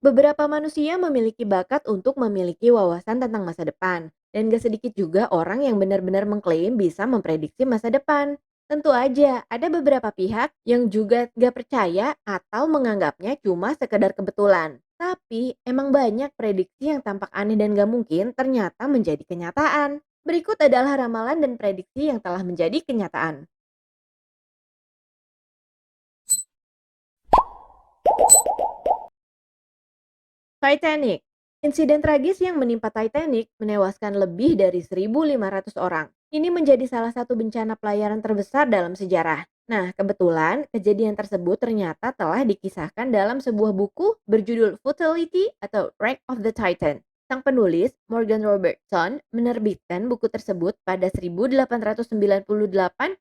Beberapa manusia memiliki bakat untuk memiliki wawasan tentang masa depan, dan gak sedikit juga orang yang benar-benar mengklaim bisa memprediksi masa depan. Tentu aja, ada beberapa pihak yang juga gak percaya atau menganggapnya cuma sekedar kebetulan. Tapi, emang banyak prediksi yang tampak aneh dan gak mungkin ternyata menjadi kenyataan. Berikut adalah ramalan dan prediksi yang telah menjadi kenyataan. Titanic. Insiden tragis yang menimpa Titanic menewaskan lebih dari 1.500 orang. Ini menjadi salah satu bencana pelayaran terbesar dalam sejarah. Nah, kebetulan kejadian tersebut ternyata telah dikisahkan dalam sebuah buku berjudul Fatality atau Wreck of the Titan. Sang penulis, Morgan Robertson, menerbitkan buku tersebut pada 1898, 14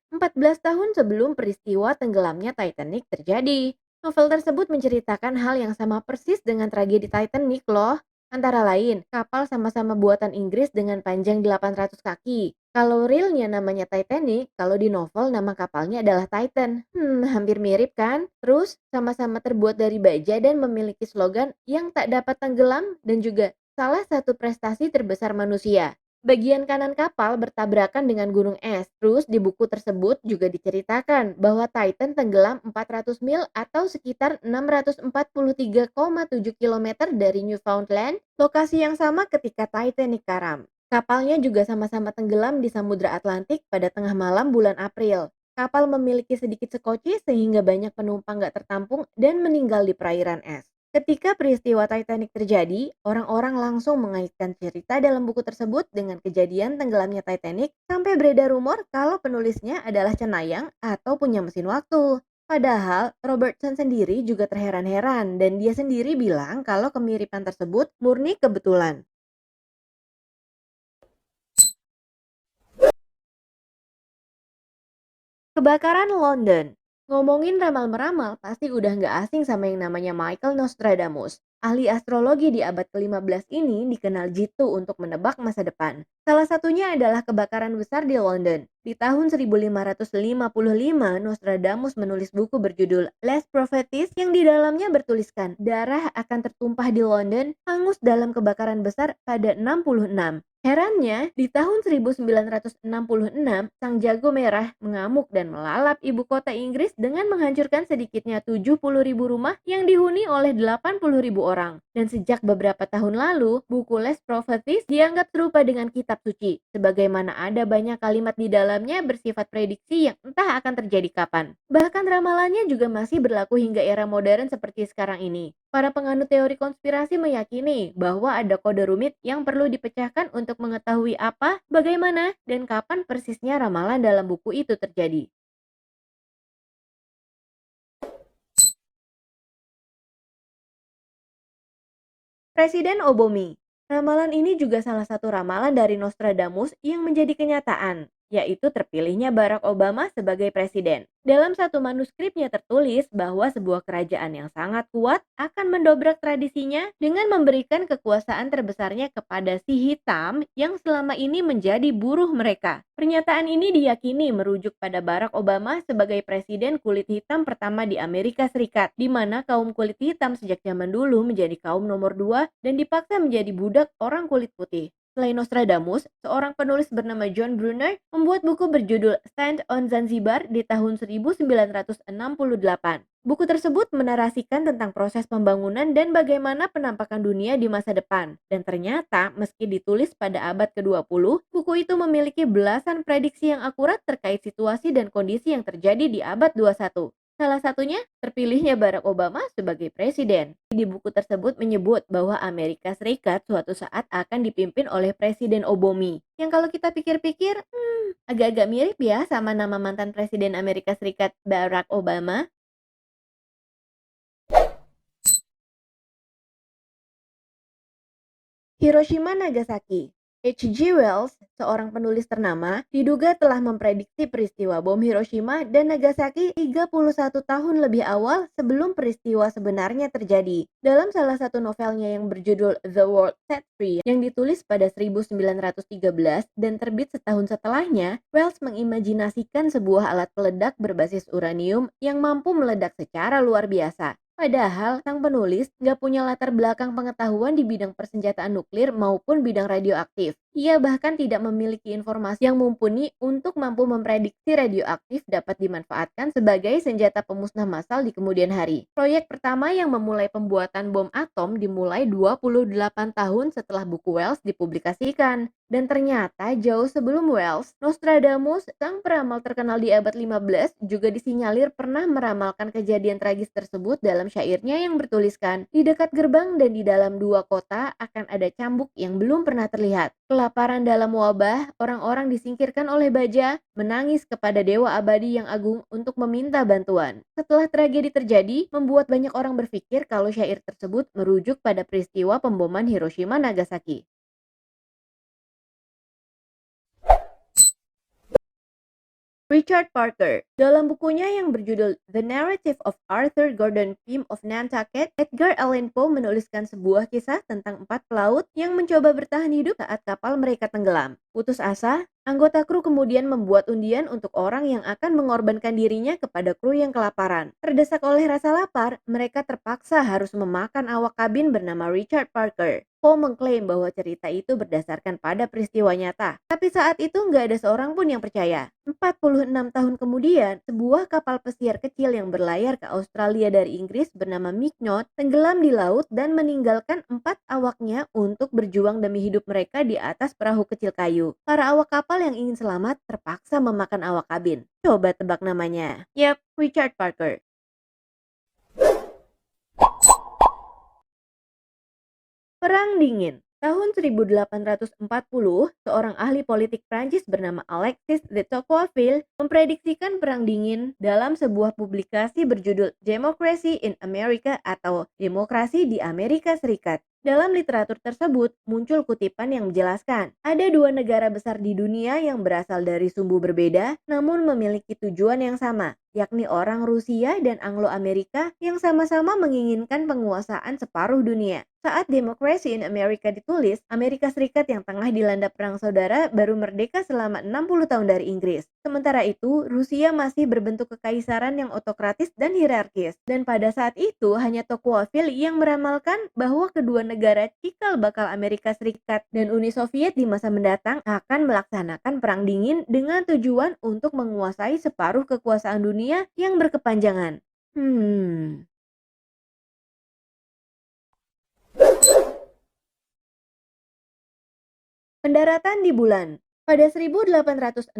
tahun sebelum peristiwa tenggelamnya Titanic terjadi. Novel tersebut menceritakan hal yang sama persis dengan tragedi Titanic loh. Antara lain, kapal sama-sama buatan Inggris dengan panjang 800 kaki. Kalau realnya namanya Titanic, kalau di novel nama kapalnya adalah Titan. Hampir mirip kan? Terus, sama-sama terbuat dari baja dan memiliki slogan yang tak dapat tenggelam dan juga salah satu prestasi terbesar manusia. Bagian kanan kapal bertabrakan dengan gunung es. Terus di buku tersebut juga diceritakan bahwa Titan tenggelam 400 mil atau sekitar 643,7 km dari Newfoundland, lokasi yang sama ketika Titanic karam. Kapalnya juga sama-sama tenggelam di Samudra Atlantik pada tengah malam bulan April. Kapal memiliki sedikit sekoci sehingga banyak penumpang gak tertampung dan meninggal di perairan es. Ketika peristiwa Titanic terjadi, orang-orang langsung mengaitkan cerita dalam buku tersebut dengan kejadian tenggelamnya Titanic sampai beredar rumor kalau penulisnya adalah cenayang atau punya mesin waktu. Padahal Robertson sendiri juga terheran-heran dan dia sendiri bilang kalau kemiripan tersebut murni kebetulan. Kebakaran London. Ngomongin ramal-meramal, pasti udah nggak asing sama yang namanya Michael Nostradamus. Ahli astrologi di abad ke-15 ini dikenal jitu untuk menebak masa depan. Salah satunya adalah kebakaran besar di London. Di tahun 1555, Nostradamus menulis buku berjudul Les Prophéties yang di dalamnya bertuliskan darah akan tertumpah di London hangus dalam kebakaran besar pada 66. Herannya, di tahun 1966, Sang Jago Merah mengamuk dan melalap ibu kota Inggris dengan menghancurkan sedikitnya 70.000 rumah yang dihuni oleh 80.000 orang. Dan sejak beberapa tahun lalu, buku Les Prophecies dianggap serupa dengan kitab suci, sebagaimana ada banyak kalimat di dalamnya bersifat prediksi yang entah akan terjadi kapan. Bahkan ramalannya juga masih berlaku hingga era modern seperti sekarang ini. Para penganut teori konspirasi meyakini bahwa ada kode rumit yang perlu dipecahkan untuk mengetahui apa, bagaimana, dan kapan persisnya ramalan dalam buku itu terjadi. Presiden Obomi. Ramalan ini juga salah satu ramalan dari Nostradamus yang menjadi kenyataan, yaitu terpilihnya Barack Obama sebagai presiden. Dalam satu manuskripnya tertulis bahwa sebuah kerajaan yang sangat kuat akan mendobrak tradisinya dengan memberikan kekuasaan terbesarnya kepada si hitam yang selama ini menjadi buruh mereka. Pernyataan ini diyakini merujuk pada Barack Obama sebagai presiden kulit hitam pertama di Amerika Serikat, di mana kaum kulit hitam sejak zaman dulu menjadi kaum nomor dua dan dipaksa menjadi budak orang kulit putih. Selain Nostradamus, seorang penulis bernama John Brunner membuat buku berjudul Stand on Zanzibar di tahun 1968. Buku tersebut menarasikan tentang proses pembangunan dan bagaimana penampakan dunia di masa depan. Dan ternyata, meski ditulis pada abad ke-20, buku itu memiliki belasan prediksi yang akurat terkait situasi dan kondisi yang terjadi di abad 21. Salah satunya, terpilihnya Barack Obama sebagai presiden. Di buku tersebut menyebut bahwa Amerika Serikat suatu saat akan dipimpin oleh Presiden Obomi. Yang kalau kita pikir-pikir, agak-agak mirip ya sama nama mantan Presiden Amerika Serikat Barack Obama. Hiroshima Nagasaki. H.G. Wells, seorang penulis ternama, diduga telah memprediksi peristiwa bom Hiroshima dan Nagasaki 31 tahun lebih awal sebelum peristiwa sebenarnya terjadi. Dalam salah satu novelnya yang berjudul The World Set Free yang ditulis pada 1913 dan terbit setahun setelahnya, Wells mengimajinasikan sebuah alat peledak berbasis uranium yang mampu meledak secara luar biasa. Padahal sang penulis nggak punya latar belakang pengetahuan di bidang persenjataan nuklir maupun bidang radioaktif. Ia bahkan tidak memiliki informasi yang mumpuni untuk mampu memprediksi radioaktif dapat dimanfaatkan sebagai senjata pemusnah massal di kemudian hari. Proyek pertama yang memulai pembuatan bom atom dimulai 28 tahun setelah buku Wells dipublikasikan. Dan ternyata jauh sebelum Wells, Nostradamus, sang peramal terkenal di abad 15, juga disinyalir pernah meramalkan kejadian tragis tersebut dalam syairnya yang bertuliskan, "Di dekat gerbang dan di dalam dua kota akan ada cambuk yang belum pernah terlihat. Kelaparan dalam wabah, orang-orang disingkirkan oleh baja, menangis kepada dewa abadi yang agung untuk meminta bantuan." Setelah tragedi terjadi, membuat banyak orang berpikir kalau syair tersebut merujuk pada peristiwa pemboman Hiroshima Nagasaki. Richard Parker, dalam bukunya yang berjudul The Narrative of Arthur Gordon Pym of Nantucket, Edgar Allan Poe menuliskan sebuah kisah tentang empat pelaut yang mencoba bertahan hidup saat kapal mereka tenggelam. Putus asa, anggota kru kemudian membuat undian untuk orang yang akan mengorbankan dirinya kepada kru yang kelaparan. Terdesak oleh rasa lapar, mereka terpaksa harus memakan awak kabin bernama Richard Parker. Poe mengklaim bahwa cerita itu berdasarkan pada peristiwa nyata. Tapi saat itu nggak ada seorang pun yang percaya. 46 tahun kemudian, sebuah kapal pesiar kecil yang berlayar ke Australia dari Inggris bernama Mignaud tenggelam di laut dan meninggalkan empat awaknya untuk berjuang demi hidup mereka di atas perahu kecil kayu. Para awak kapal yang ingin selamat terpaksa memakan awak kabin. Coba tebak namanya. Yap, Richard Parker. Perang Dingin. Tahun 1840, seorang ahli politik Prancis bernama Alexis de Tocqueville memprediksikan Perang Dingin dalam sebuah publikasi berjudul Democracy in America atau Demokrasi di Amerika Serikat. Dalam literatur tersebut muncul kutipan yang menjelaskan ada dua negara besar di dunia yang berasal dari sumbu berbeda namun memiliki tujuan yang sama, yakni orang Rusia dan Anglo-Amerika yang sama-sama menginginkan penguasaan separuh dunia. Saat Democracy in America ditulis, Amerika Serikat yang tengah dilanda perang saudara baru merdeka selama 60 tahun dari Inggris. Sementara itu, Rusia masih berbentuk kekaisaran yang otokratis dan hierarkis. Dan pada saat itu, hanya Tocqueville yang meramalkan bahwa kedua negara cikal bakal Amerika Serikat dan Uni Soviet di masa mendatang akan melaksanakan perang dingin dengan tujuan untuk menguasai separuh kekuasaan dunia yang berkepanjangan. Pendaratan di bulan. Pada 1865,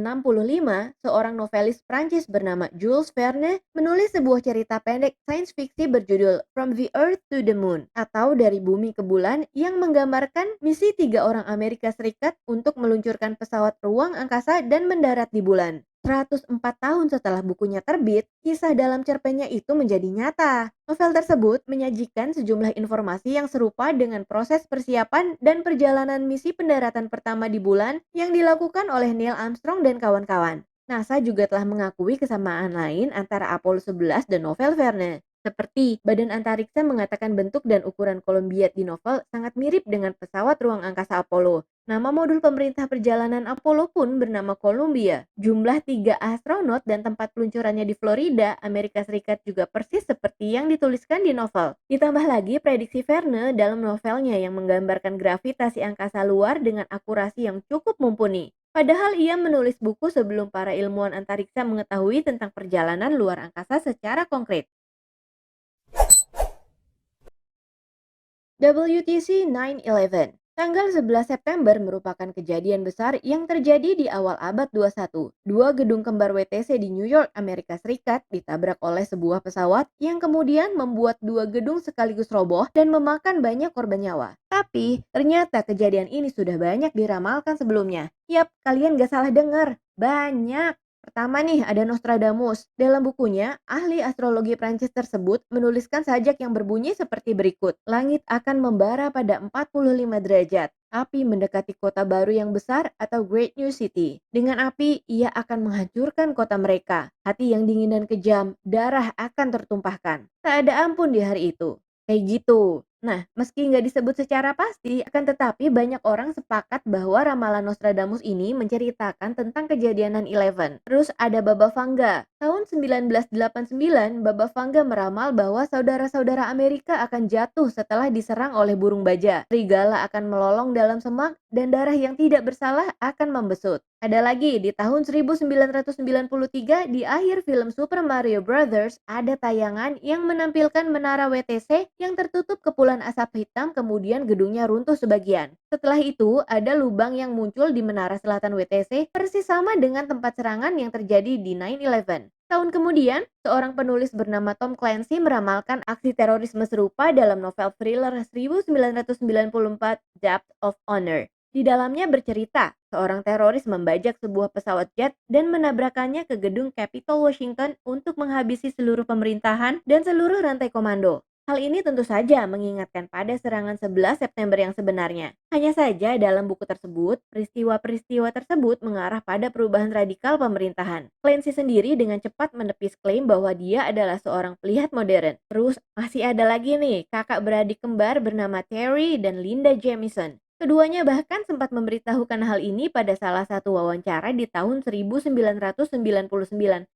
seorang novelis Prancis bernama Jules Verne menulis sebuah cerita pendek sains fiksi berjudul From the Earth to the Moon atau Dari Bumi ke Bulan yang menggambarkan misi tiga orang Amerika Serikat untuk meluncurkan pesawat ruang angkasa dan mendarat di bulan. 104 tahun setelah bukunya terbit, kisah dalam cerpennya itu menjadi nyata. Novel tersebut menyajikan sejumlah informasi yang serupa dengan proses persiapan dan perjalanan misi pendaratan pertama di bulan yang dilakukan oleh Neil Armstrong dan kawan-kawan. NASA juga telah mengakui kesamaan lain antara Apollo 11 dan novel Verne. Seperti Badan Antariksa mengatakan bentuk dan ukuran Kolombiat di novel sangat mirip dengan pesawat ruang angkasa Apollo. Nama modul pemerintah perjalanan Apollo pun bernama Columbia. Jumlah 3 astronot dan tempat peluncurannya di Florida, Amerika Serikat juga persis seperti yang dituliskan di novel. Ditambah lagi prediksi Verne dalam novelnya yang menggambarkan gravitasi angkasa luar dengan akurasi yang cukup mumpuni. Padahal ia menulis buku sebelum para ilmuwan antariksa mengetahui tentang perjalanan luar angkasa secara konkret. WTC 9/11. Tanggal 11 September merupakan kejadian besar yang terjadi di awal abad 21. Dua gedung kembar WTC di New York, Amerika Serikat ditabrak oleh sebuah pesawat yang kemudian membuat dua gedung sekaligus roboh dan memakan banyak korban nyawa. Tapi, ternyata kejadian ini sudah banyak diramalkan sebelumnya. Yap, kalian gak salah dengar. Banyak. Pertama nih ada Nostradamus. Dalam bukunya, ahli astrologi Prancis tersebut menuliskan sajak yang berbunyi seperti berikut. Langit akan membara pada 45 derajat. Api mendekati kota baru yang besar atau Great New City. Dengan api, ia akan menghancurkan kota mereka. Hati yang dingin dan kejam, darah akan tertumpahkan. Tak ada ampun di hari itu. Kayak gitu. Nah, meski nggak disebut secara pasti, akan tetapi banyak orang sepakat bahwa ramalan Nostradamus ini menceritakan tentang kejadian 9/11. Terus ada Baba Vanga. Tahun 1989, Baba Vanga meramal bahwa saudara-saudara Amerika akan jatuh setelah diserang oleh burung baja. Serigala akan melolong dalam semak dan darah yang tidak bersalah akan membesut. Ada lagi, di tahun 1993 di akhir film Super Mario Brothers ada tayangan yang menampilkan menara WTC yang tertutup kepulan asap hitam kemudian gedungnya runtuh sebagian. Setelah itu ada lubang yang muncul di menara selatan WTC persis sama dengan tempat serangan yang terjadi di 9/11. Tahun kemudian, seorang penulis bernama Tom Clancy meramalkan aksi terorisme serupa dalam novel thriller 1994 Depth of Honor. Di dalamnya bercerita, seorang teroris membajak sebuah pesawat jet dan menabrakannya ke gedung Capitol Washington untuk menghabisi seluruh pemerintahan dan seluruh rantai komando. Hal ini tentu saja mengingatkan pada serangan 11 September yang sebenarnya. Hanya saja dalam buku tersebut, peristiwa-peristiwa tersebut mengarah pada perubahan radikal pemerintahan. Clancy sendiri dengan cepat menepis klaim bahwa dia adalah seorang pelihat modern. Terus masih ada lagi nih, kakak beradik kembar bernama Terry dan Linda Jamison. Keduanya bahkan sempat memberitahukan hal ini pada salah satu wawancara di tahun 1999.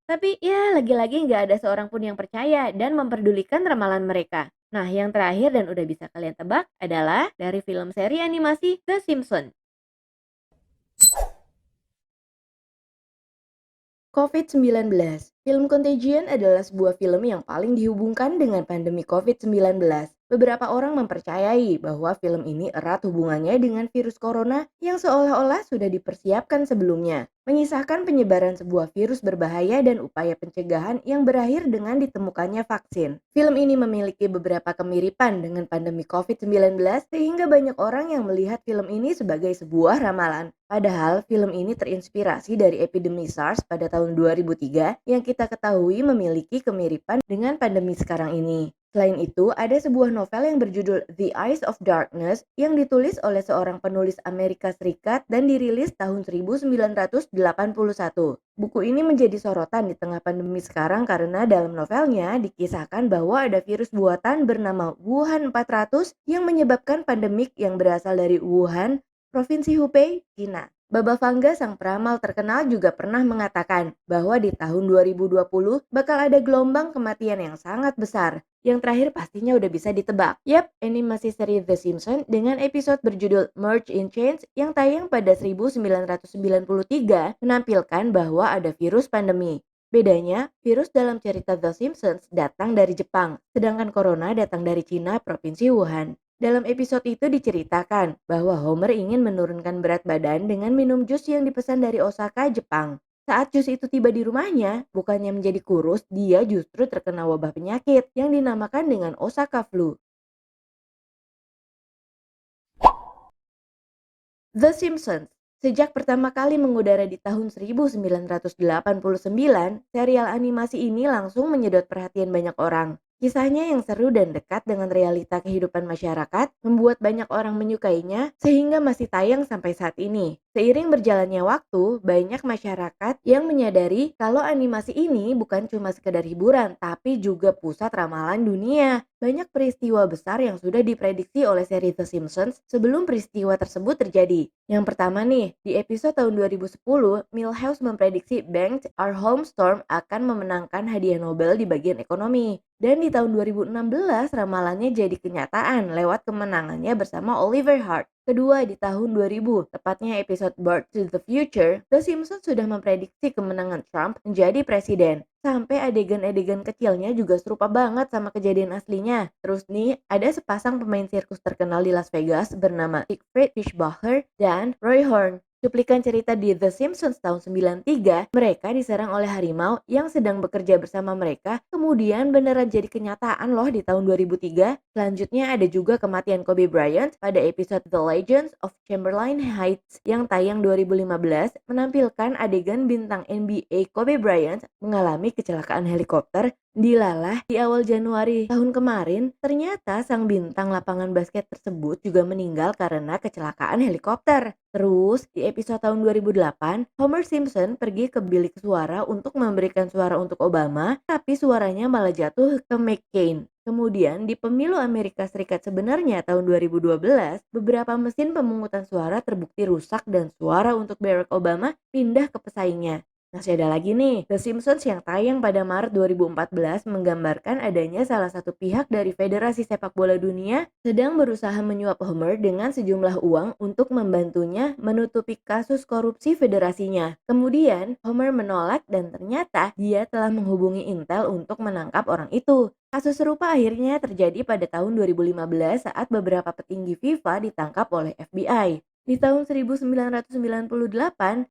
Tapi ya lagi-lagi nggak ada seorang pun yang percaya dan memperdulikan ramalan mereka. Nah yang terakhir dan udah bisa kalian tebak adalah dari film seri animasi The Simpsons. COVID-19. Film Contagion adalah sebuah film yang paling dihubungkan dengan pandemi COVID-19. Beberapa orang mempercayai bahwa film ini erat hubungannya dengan virus corona yang seolah-olah sudah dipersiapkan sebelumnya, mengisahkan penyebaran sebuah virus berbahaya dan upaya pencegahan yang berakhir dengan ditemukannya vaksin. Film ini memiliki beberapa kemiripan dengan pandemi COVID-19 sehingga banyak orang yang melihat film ini sebagai sebuah ramalan. Padahal film ini terinspirasi dari epidemi SARS pada tahun 2003 yang kita ketahui memiliki kemiripan dengan pandemi sekarang ini. Selain itu, ada sebuah novel yang berjudul The Eyes of Darkness yang ditulis oleh seorang penulis Amerika Serikat dan dirilis tahun 1981. Buku ini menjadi sorotan di tengah pandemi sekarang karena dalam novelnya dikisahkan bahwa ada virus buatan bernama Wuhan 400 yang menyebabkan pandemik yang berasal dari Wuhan, Provinsi Hubei, Cina. Baba Vanga sang peramal terkenal juga pernah mengatakan bahwa di tahun 2020 bakal ada gelombang kematian yang sangat besar. Yang terakhir pastinya udah bisa ditebak. Yap, animasi seri The Simpsons dengan episode berjudul Merge in Change yang tayang pada 1993 menampilkan bahwa ada virus pandemi. Bedanya, virus dalam cerita The Simpsons datang dari Jepang, sedangkan corona datang dari Cina, Provinsi Wuhan. Dalam episode itu diceritakan bahwa Homer ingin menurunkan berat badan dengan minum jus yang dipesan dari Osaka, Jepang. Saat jus itu tiba di rumahnya, bukannya menjadi kurus, dia justru terkena wabah penyakit yang dinamakan dengan Osaka flu. The Simpsons. Sejak pertama kali mengudara di tahun 1989, serial animasi ini langsung menyedot perhatian banyak orang. Kisahnya yang seru dan dekat dengan realita kehidupan masyarakat membuat banyak orang menyukainya sehingga masih tayang sampai saat ini. Seiring berjalannya waktu, banyak masyarakat yang menyadari kalau animasi ini bukan cuma sekedar hiburan, tapi juga pusat ramalan dunia. Banyak peristiwa besar yang sudah diprediksi oleh seri The Simpsons sebelum peristiwa tersebut terjadi. Yang pertama nih, di episode tahun 2010, Milhouse memprediksi Banks R. Holmstrom akan memenangkan hadiah Nobel di bagian ekonomi. Dan di tahun 2016, ramalannya jadi kenyataan lewat kemenangannya bersama Oliver Hart. Kedua, di tahun 2000, tepatnya episode Back to the Future, The Simpsons sudah memprediksi kemenangan Trump menjadi presiden. Sampai adegan-adegan kecilnya juga serupa banget sama kejadian aslinya. Terus nih, ada sepasang pemain sirkus terkenal di Las Vegas bernama Siegfried Fischbacher dan Roy Horn. Cuplikan cerita di The Simpsons tahun 93, mereka diserang oleh harimau yang sedang bekerja bersama mereka, kemudian beneran jadi kenyataan loh di tahun 2003. Selanjutnya ada juga kematian Kobe Bryant pada episode The Legends of Chamberlain Heights yang tayang 2015, menampilkan adegan bintang NBA Kobe Bryant mengalami kecelakaan helikopter. Dilalah di awal Januari tahun kemarin, ternyata sang bintang lapangan basket tersebut juga meninggal karena kecelakaan helikopter. Terus, di episode tahun 2008, Homer Simpson pergi ke bilik suara untuk memberikan suara untuk Obama, tapi suaranya malah jatuh ke McCain. Kemudian di pemilu Amerika Serikat sebenarnya tahun 2012, beberapa mesin pemungutan suara terbukti rusak dan suara untuk Barack Obama pindah ke pesaingnya. Masih ada lagi nih, The Simpsons yang tayang pada Maret 2014 menggambarkan adanya salah satu pihak dari Federasi Sepak Bola Dunia sedang berusaha menyuap Homer dengan sejumlah uang untuk membantunya menutupi kasus korupsi federasinya. Kemudian, Homer menolak dan ternyata dia telah menghubungi Intel untuk menangkap orang itu. Kasus serupa akhirnya terjadi pada tahun 2015 saat beberapa petinggi FIFA ditangkap oleh FBI. Di tahun 1998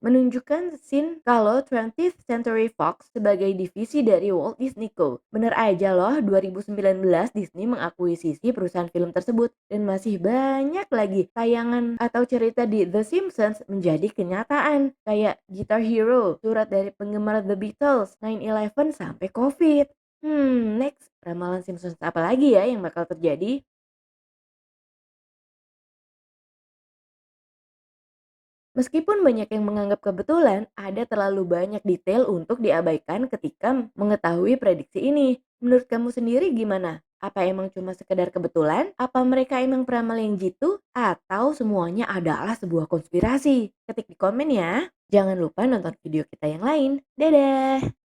menunjukkan scene kalau 20th Century Fox sebagai divisi dari Walt Disney Co. Bener aja loh, 2019 Disney mengakuisisi perusahaan film tersebut dan masih banyak lagi tayangan atau cerita di The Simpsons menjadi kenyataan kayak Guitar Hero, surat dari penggemar The Beatles, 9/11 sampai COVID. Next, ramalan Simpsons apa lagi ya yang bakal terjadi? Meskipun banyak yang menganggap kebetulan, ada terlalu banyak detail untuk diabaikan ketika mengetahui prediksi ini. Menurut kamu sendiri gimana? Apa emang cuma sekedar kebetulan? Apa mereka emang peramal yang jitu? Atau semuanya adalah sebuah konspirasi? Ketik di komen ya. Jangan lupa nonton video kita yang lain. Dadah!